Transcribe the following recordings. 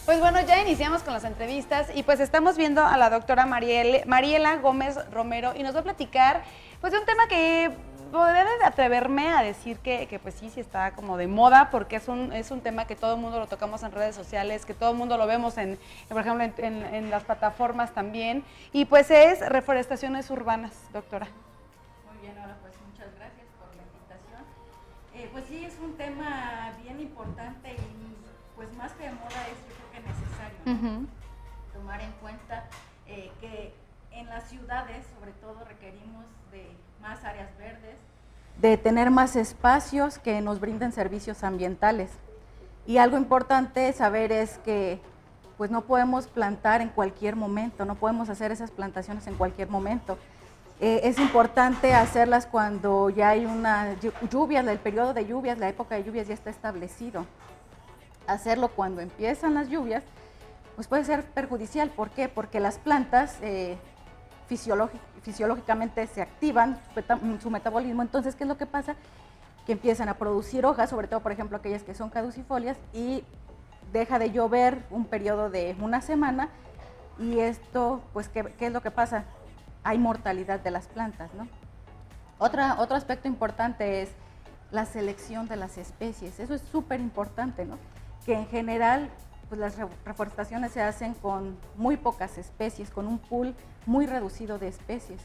Pues bueno, ya iniciamos con las entrevistas y pues estamos viendo a la doctora Mariela Gómez Romero y nos va a platicar pues de un tema que podría atreverme a decir que pues sí está como de moda porque es un tema que todo el mundo lo tocamos en redes sociales, que todo el mundo lo vemos por ejemplo, en las plataformas también y pues es reforestaciones urbanas, doctora. Muy bien, ahora pues muchas gracias por la invitación. Pues sí, es un tema bien importante y pues más que de moda es yo creo que necesario, ¿no? Tomar en cuenta que en las ciudades sobre todo requerimos de más áreas verdes, de tener más espacios que nos brinden servicios ambientales. Y algo importante saber es que pues no podemos plantar en cualquier momento, no podemos hacer esas plantaciones en cualquier momento. Es importante hacerlas cuando ya hay una lluvia, el periodo de lluvias, la época de lluvias ya está establecido. Hacerlo cuando empiezan las lluvias, pues puede ser perjudicial. ¿Por qué? Porque las plantas fisiológicamente se activan su metabolismo. Entonces, ¿qué es lo que pasa? Que empiezan a producir hojas, sobre todo, por ejemplo, aquellas que son caducifolias, y deja de llover un periodo de una semana, y esto, pues, ¿qué es lo que pasa? Hay mortalidad de las plantas, ¿no? Otro aspecto importante es la selección de las especies. Eso es súper importante, ¿no? Que en general pues las reforestaciones se hacen con muy pocas especies, con un pool muy reducido de especies.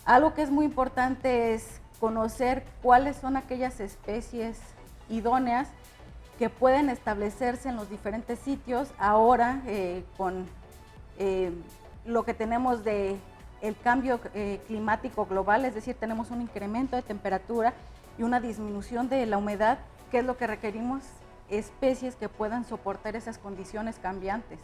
Algo que es muy importante es conocer cuáles son aquellas especies idóneas que pueden establecerse en los diferentes sitios ahora con lo que tenemos de el cambio climático global, es decir, tenemos un incremento de temperatura y una disminución de la humedad. ¿Qué es lo que requerimos? Especies que puedan soportar esas condiciones cambiantes.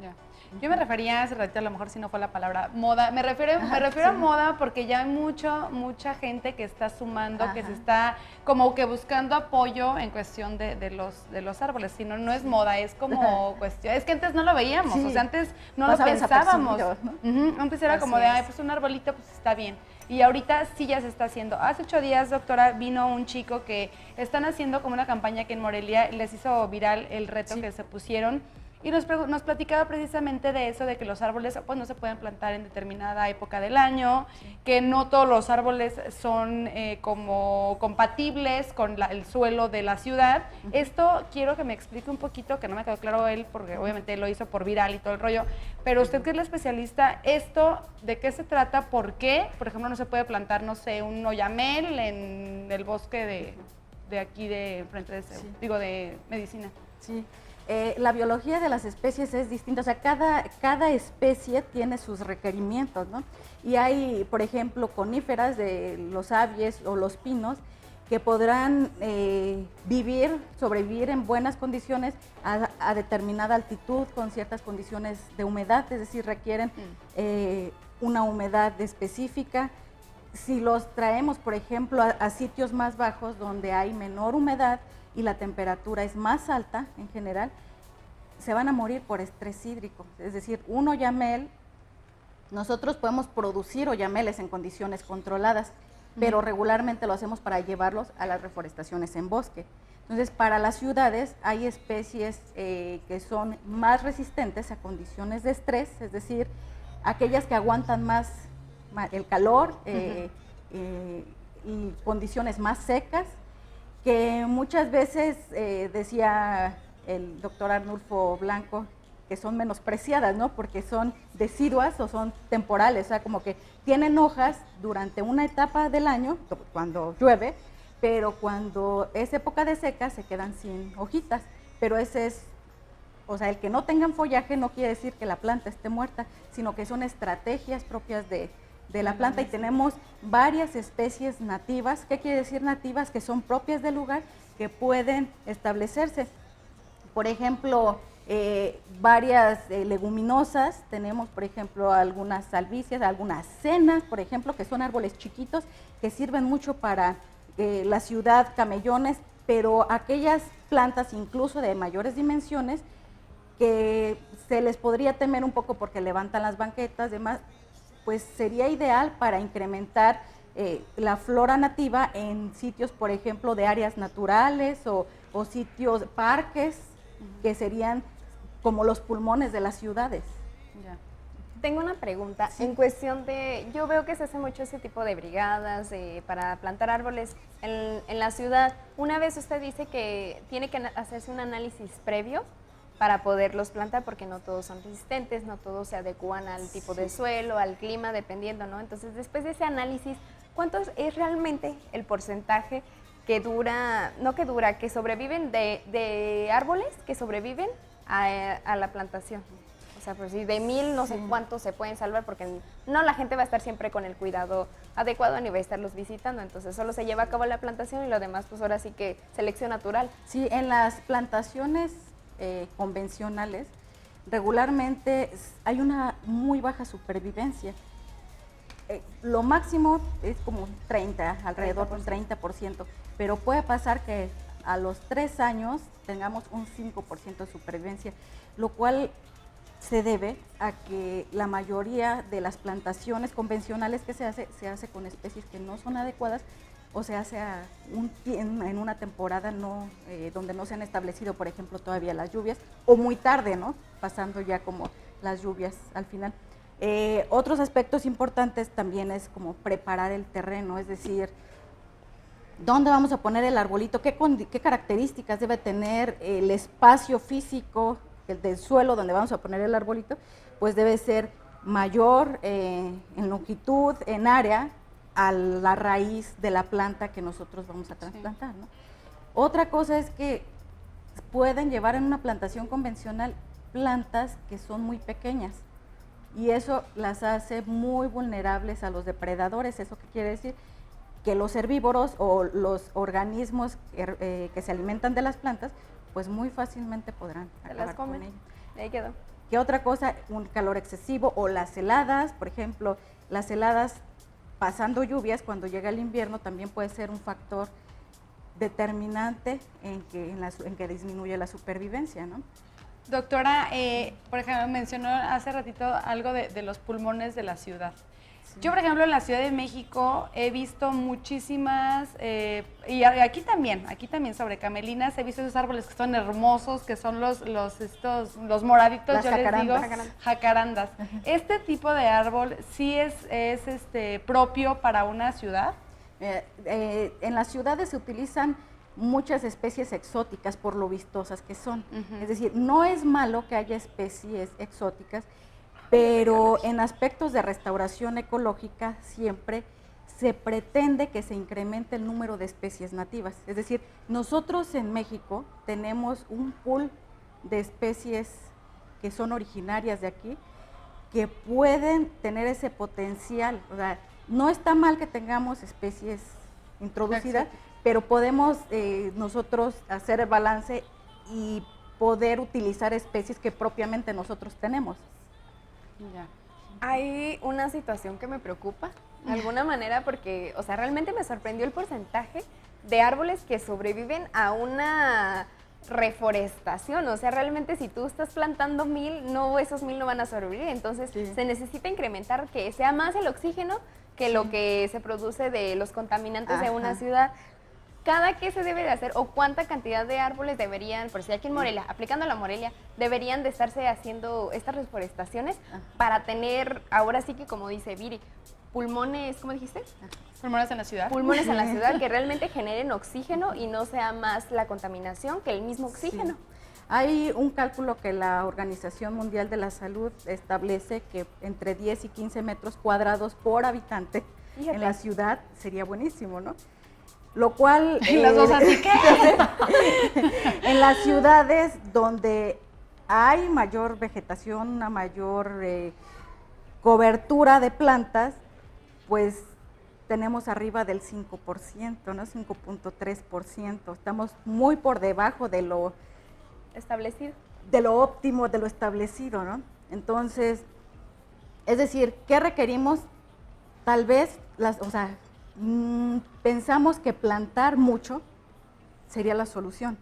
Ya. Yo me refería hace ratito, a lo mejor si no fue la palabra moda, me refiero sí. A moda porque ya hay mucha gente que está sumando, que se está como que buscando apoyo en cuestión de los árboles, si no es moda, es como cuestión, es que antes no lo veíamos, o sea, antes no lo pensábamos, ¿no? Antes era como de, ay, pues un arbolito pues está bien, y ahorita sí ya se está haciendo. Hace 8 días, doctora, vino un chico que están haciendo como una campaña aquí en Morelia, y les hizo viral el reto que se pusieron, y nos platicaba precisamente de eso, de que los árboles pues no se pueden plantar en determinada época del año, que no todos los árboles son como compatibles con el suelo de la ciudad. Esto quiero que me explique un poquito, que no me quedó claro él, porque obviamente él lo hizo por viral y todo el rollo, pero usted que es la especialista, ¿esto de qué se trata? ¿Por qué? Por ejemplo, no se puede plantar, no sé, un oyamel en el bosque de aquí de frente de de Medicina. Sí. La biología de las especies es distinta, o sea, cada especie tiene sus requerimientos, ¿no? Y hay, por ejemplo, coníferas de los abies o los pinos que podrán sobrevivir en buenas condiciones a determinada altitud con ciertas condiciones de humedad, es decir, requieren una humedad específica. Si los traemos, por ejemplo, a sitios más bajos donde hay menor humedad y la temperatura es más alta en general, se van a morir por estrés hídrico. Es decir, un oyamel, nosotros podemos producir oyameles en condiciones controladas, pero regularmente lo hacemos para llevarlos a las reforestaciones en bosque. Entonces, para las ciudades hay especies que son más resistentes a condiciones de estrés, es decir, aquellas que aguantan más el calor y condiciones más secas, que muchas veces decía el doctor Arnulfo Blanco que son menospreciadas, ¿no? Porque son deciduas o son temporales, o sea, como que tienen hojas durante una etapa del año, cuando llueve, pero cuando es época de seca se quedan sin hojitas. Pero ese es, o sea, el que no tengan follaje no quiere decir que la planta esté muerta, sino que son estrategias propias de la planta, y tenemos varias especies nativas. ¿Qué quiere decir nativas? Que son propias del lugar, que pueden establecerse. Por ejemplo, varias leguminosas, tenemos por ejemplo algunas salvicias, algunas cenas, por ejemplo, que son árboles chiquitos que sirven mucho para la ciudad, camellones, pero aquellas plantas incluso de mayores dimensiones que se les podría temer un poco porque levantan las banquetas, demás, pues sería ideal para incrementar la flora nativa en sitios, por ejemplo, de áreas naturales o sitios, parques, que serían como los pulmones de las ciudades. Ya. Tengo una pregunta en cuestión de, yo veo que se hace mucho ese tipo de brigadas para plantar árboles en la ciudad. Una vez usted dice que tiene que hacerse un análisis previo para poderlos plantar porque no todos son resistentes, no todos se adecuan al tipo de suelo, al clima, dependiendo, ¿no? Entonces, después de ese análisis, ¿cuánto es realmente el porcentaje que dura, no que dura, que sobreviven de árboles que sobreviven a la plantación? O sea, pues si de 1000 no sé cuántos se pueden salvar, porque no la gente va a estar siempre con el cuidado adecuado ni va a estarlos visitando, entonces solo se lleva a cabo la plantación y lo demás pues ahora sí que selección natural. Sí, en las plantaciones convencionales regularmente hay una muy baja supervivencia. Lo máximo es como 30, alrededor del 30%, pero puede pasar que a los 3 años tengamos un 5% de supervivencia, lo cual se debe a que la mayoría de las plantaciones convencionales que se hace con especies que no son adecuadas o se hace en una temporada donde no se han establecido, por ejemplo, todavía las lluvias, o muy tarde, ¿no? Pasando ya como las lluvias al final. Otros aspectos importantes también es como preparar el terreno, es decir, ¿dónde vamos a poner el arbolito? ¿Qué características debe tener el espacio físico del suelo donde vamos a poner el arbolito? Pues debe ser mayor en longitud, en área, a la raíz de la planta que nosotros vamos a trasplantar, ¿no? Otra cosa es que pueden llevar en una plantación convencional plantas que son muy pequeñas y eso las hace muy vulnerables a los depredadores. ¿Eso qué quiere decir? Que los herbívoros o los organismos que se alimentan de las plantas, pues muy fácilmente podrán acabar con ellas. Ahí quedó. ¿Qué otra cosa? Un calor excesivo o las heladas, por ejemplo, las heladas pasando lluvias cuando llega el invierno también puede ser un factor determinante en que disminuye la supervivencia, ¿no? Doctora, por ejemplo, mencionó hace ratito algo de los pulmones de la ciudad. Sí. Yo, por ejemplo, en la Ciudad de México he visto muchísimas, y aquí también sobre camelinas, he visto esos árboles que son hermosos, que son los moraditos, las yo jacarandas. les digo, jacarandas. ¿Este tipo de árbol sí es propio para una ciudad? En las ciudades se utilizan muchas especies exóticas por lo vistosas que son. Es decir, no es malo que haya especies exóticas, pero en aspectos de restauración ecológica siempre se pretende que se incremente el número de especies nativas. Es decir, nosotros en México tenemos un pool de especies que son originarias de aquí, que pueden tener ese potencial. O sea, no está mal que tengamos especies introducidas, pero podemos nosotros hacer el balance y poder utilizar especies que propiamente nosotros tenemos. Ya. Hay una situación que me preocupa de alguna manera porque, o sea, realmente me sorprendió el porcentaje de árboles que sobreviven a una reforestación. O sea, realmente si tú estás plantando 1000, esos 1000 no van a sobrevivir. Entonces, se necesita incrementar que sea más el oxígeno que lo que se produce de los contaminantes de una ciudad. ¿Cada qué se debe de hacer o cuánta cantidad de árboles deberían, por si aquí en Morelia, aplicando la Morelia, deberían de estarse haciendo estas reforestaciones para tener, ahora sí que como dice Viri, pulmones, ¿cómo dijiste? Pulmones en la ciudad. Pulmones en la ciudad que realmente generen oxígeno y no sea más la contaminación que el mismo oxígeno. Sí. Hay un cálculo que la Organización Mundial de la Salud establece que entre 10 y 15 metros cuadrados por habitante en la ciudad sería buenísimo, ¿no? Lo cual... Y las dos así que... en las ciudades donde hay mayor vegetación, una mayor cobertura de plantas, pues tenemos arriba del 5%, ¿no? 5.3%. Estamos muy por debajo de lo establecido. De lo óptimo, de lo establecido, ¿no? Entonces, es decir, ¿qué requerimos? Tal vez, pensamos que plantar mucho sería la solución,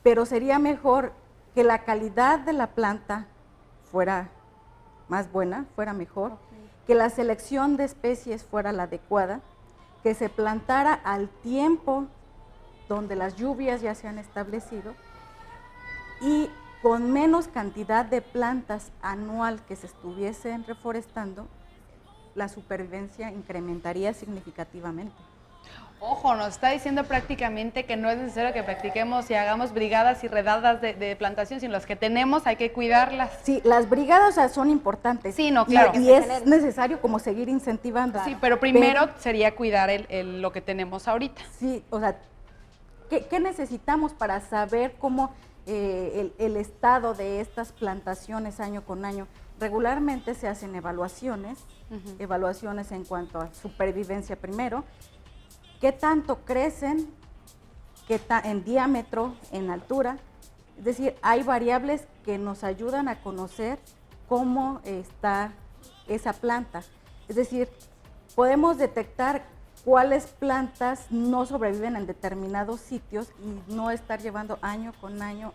pero sería mejor que la calidad de la planta fuera más buena, fuera mejor, que la selección de especies fuera la adecuada, que se plantara al tiempo donde las lluvias ya se han establecido y con menos cantidad de plantas anual que se estuviesen reforestando, la supervivencia incrementaría significativamente. Ojo, nos está diciendo prácticamente que no es necesario que practiquemos y hagamos brigadas y redadas de plantación, sino las que tenemos hay que cuidarlas. Sí, las brigadas, o sea, son importantes. Sí, no, claro. Y es necesario como seguir incentivando. Sí, pero primero sería cuidar lo que tenemos ahorita. Sí, o sea, ¿qué necesitamos para saber cómo el estado de estas plantaciones año con año? Regularmente se hacen evaluaciones, evaluaciones en cuanto a supervivencia primero, qué tanto crecen, en diámetro, en altura. Es decir, hay variables que nos ayudan a conocer cómo está esa planta. Es decir, podemos detectar cuáles plantas no sobreviven en determinados sitios y no estar llevando año con año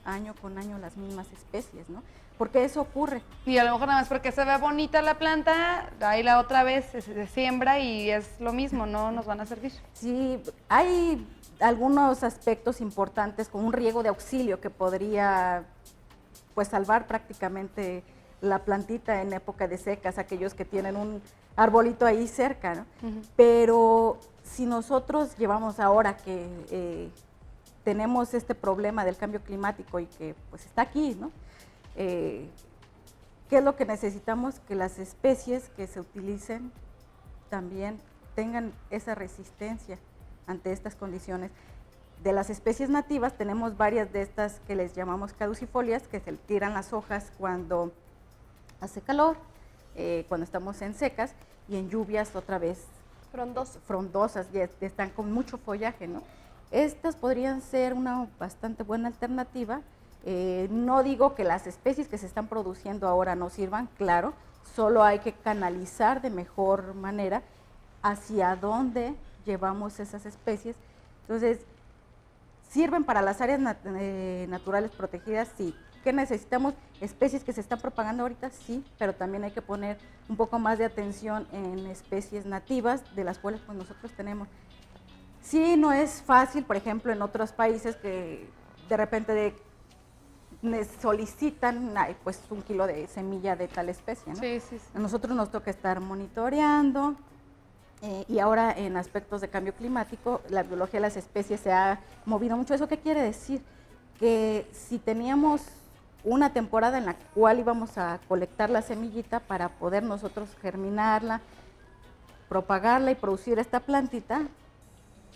las mismas especies, ¿no? Porque eso ocurre. Y a lo mejor nada más porque se ve bonita la planta, ahí la otra vez se siembra y es lo mismo, no nos van a servir. Sí, hay algunos aspectos importantes como un riego de auxilio que podría pues salvar prácticamente la plantita en época de secas, aquellos que tienen un arbolito ahí cerca, ¿no? Pero si nosotros llevamos ahora que tenemos este problema del cambio climático y que pues está aquí, ¿no? ¿Qué es lo que necesitamos? Que las especies que se utilicen también tengan esa resistencia ante estas condiciones. De las especies nativas tenemos varias de estas que les llamamos caducifolias, que se tiran las hojas cuando hace calor, cuando estamos en secas, y en lluvias otra vez frondosas, y están con mucho follaje, ¿no? Estas podrían ser una bastante buena alternativa. No digo que las especies que se están produciendo ahora no sirvan, claro, solo hay que canalizar de mejor manera hacia dónde llevamos esas especies. Entonces, ¿sirven para las áreas naturales protegidas? Sí. ¿Qué necesitamos? Especies que se están propagando ahorita, sí, pero también hay que poner un poco más de atención en especies nativas, de las cuales pues nosotros tenemos. Sí, no es fácil, por ejemplo, en otros países que de repente solicitan pues 1 kilo de semilla de tal especie, ¿no? Sí, sí, sí. A nosotros nos toca estar monitoreando y ahora en aspectos de cambio climático la biología de las especies se ha movido mucho. ¿Eso qué quiere decir? Que si teníamos una temporada en la cual íbamos a colectar la semillita para poder nosotros germinarla, propagarla y producir esta plantita,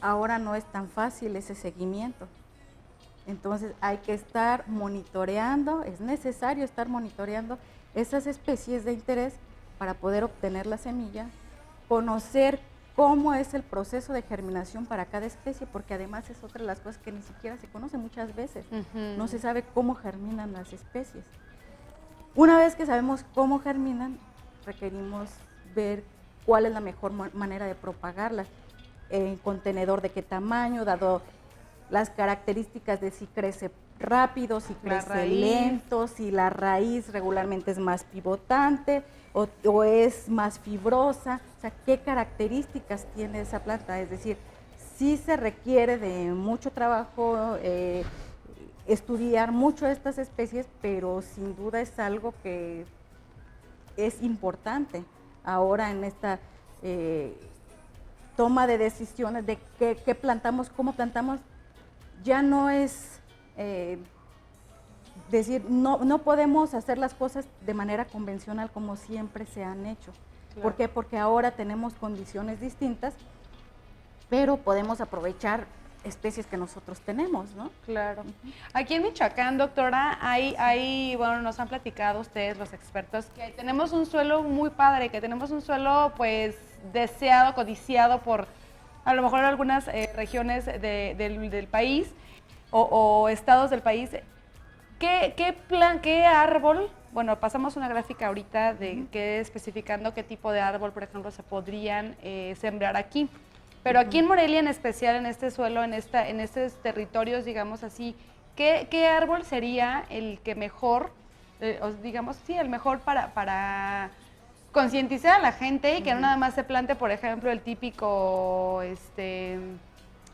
ahora no es tan fácil ese seguimiento. Entonces hay que estar monitoreando, es necesario estar monitoreando esas especies de interés para poder obtener la semilla, conocer cómo es el proceso de germinación para cada especie, porque además es otra de las cosas que ni siquiera se conoce muchas veces. No se sabe cómo germinan las especies. Una vez que sabemos cómo germinan, requerimos ver cuál es la mejor manera de propagarlas, en contenedor de qué tamaño, dado las características de si crece rápido, si crece lento, si la raíz regularmente es más pivotante o es más fibrosa, o sea, qué características tiene esa planta. Es decir, sí se requiere de mucho trabajo, estudiar mucho estas especies, pero sin duda es algo que es importante ahora en esta toma de decisiones de qué plantamos, cómo plantamos. Ya no es decir, no podemos hacer las cosas de manera convencional como siempre se han hecho. Claro. ¿Por qué? Porque ahora tenemos condiciones distintas, pero podemos aprovechar especies que nosotros tenemos, ¿no? Claro. Aquí en Michoacán, doctora, bueno, nos han platicado ustedes, los expertos, que tenemos un suelo muy padre, que tenemos un suelo, pues, deseado, codiciado por a lo mejor algunas regiones del país o estados del país. ¿Qué árbol? Bueno, pasamos una gráfica ahorita de que especificando qué tipo de árbol, por ejemplo, se podrían sembrar aquí. Pero aquí en Morelia en especial, en este suelo, en estos territorios, digamos así, ¿qué árbol sería el que mejor, digamos, sí, el mejor para concientizar a la gente y que no nada más se plante, por ejemplo, el típico,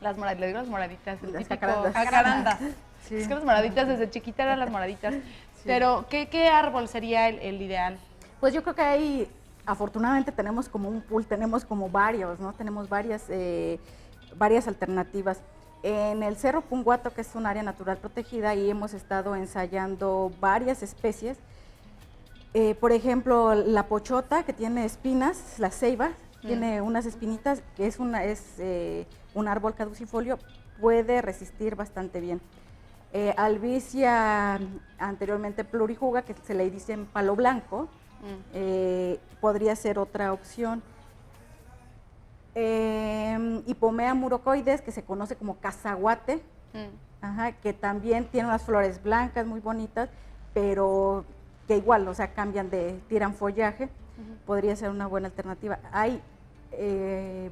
las moraditas, el típico jacarandas. Sí. Es que las moraditas desde chiquita eran las moraditas. Pero, ¿qué árbol sería el ideal? Pues yo creo que ahí, afortunadamente, tenemos como un pool, tenemos como varios, ¿no? Tenemos varias alternativas. En el Cerro Punguato, que es un área natural protegida, ahí hemos estado ensayando varias especies. Por ejemplo, la pochota, que tiene espinas, la ceiba, tiene unas espinitas, que es un árbol caducifolio, puede resistir bastante bien. Albizia, anteriormente plurijuga, que se le dice palo blanco, podría ser otra opción. Hipomea murocoides, que se conoce como cazaguate, que también tiene unas flores blancas muy bonitas, pero que igual, o sea, tiran follaje, podría ser una buena alternativa. Hay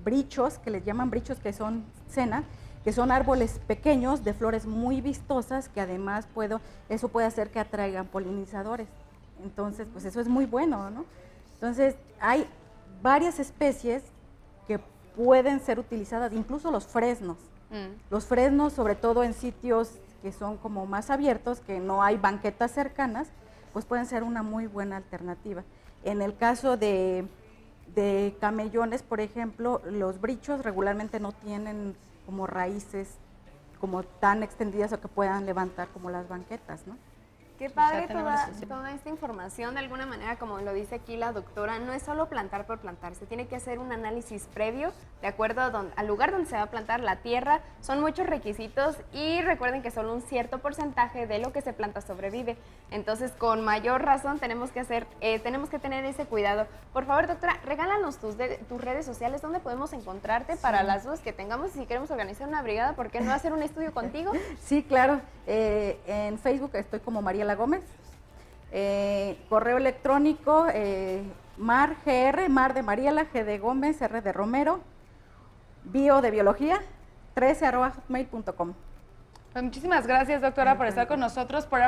brichos, que les llaman brichos, que son cena, que son árboles pequeños de flores muy vistosas, que además eso puede hacer que atraigan polinizadores. Entonces, pues eso es muy bueno, ¿no? Entonces, hay varias especies que pueden ser utilizadas, incluso los fresnos. Los fresnos, sobre todo en sitios que son como más abiertos, que no hay banquetas cercanas, pues pueden ser una muy buena alternativa. En el caso de camellones, por ejemplo, los brichos regularmente no tienen como raíces como tan extendidas o que puedan levantar como las banquetas, ¿no? Qué padre toda toda esta información, de alguna manera, como lo dice aquí la doctora, no es solo plantar por plantar, se tiene que hacer un análisis previo de acuerdo al lugar donde se va a plantar, la tierra, son muchos requisitos y recuerden que solo un cierto porcentaje de lo que se planta sobrevive, entonces con mayor razón tenemos que tener ese cuidado. Por favor, doctora, regálanos tus redes sociales, ¿dónde podemos encontrarte para las dudas que tengamos? Si queremos organizar una brigada, ¿por qué no hacer un estudio contigo? Sí, claro, en Facebook estoy como Mariela Gómez, correo electrónico mar de Mariela, G de Gómez, R de Romero, bio de biología, 13@hotmail.com. Pues muchísimas gracias, doctora, por estar con nosotros, por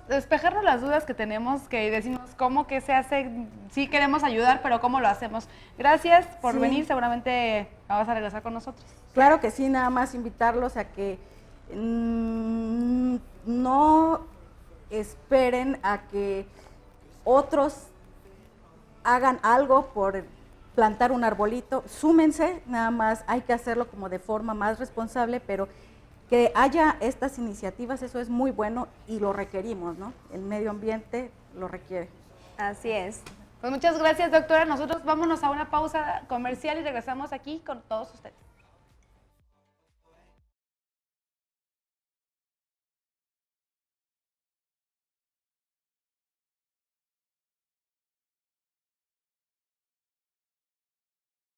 despejarnos las dudas que tenemos, que decimos cómo, qué se hace, sí queremos ayudar, pero cómo lo hacemos. Gracias por venir, seguramente vas a regresar con nosotros. Claro que sí, nada más invitarlos a que no esperen a que otros hagan algo por plantar un arbolito, súmense, nada más hay que hacerlo como de forma más responsable, pero que haya estas iniciativas, eso es muy bueno y lo requerimos, ¿no? El medio ambiente lo requiere. Así es. Pues muchas gracias, doctora. Nosotros vámonos a una pausa comercial y regresamos aquí con todos ustedes.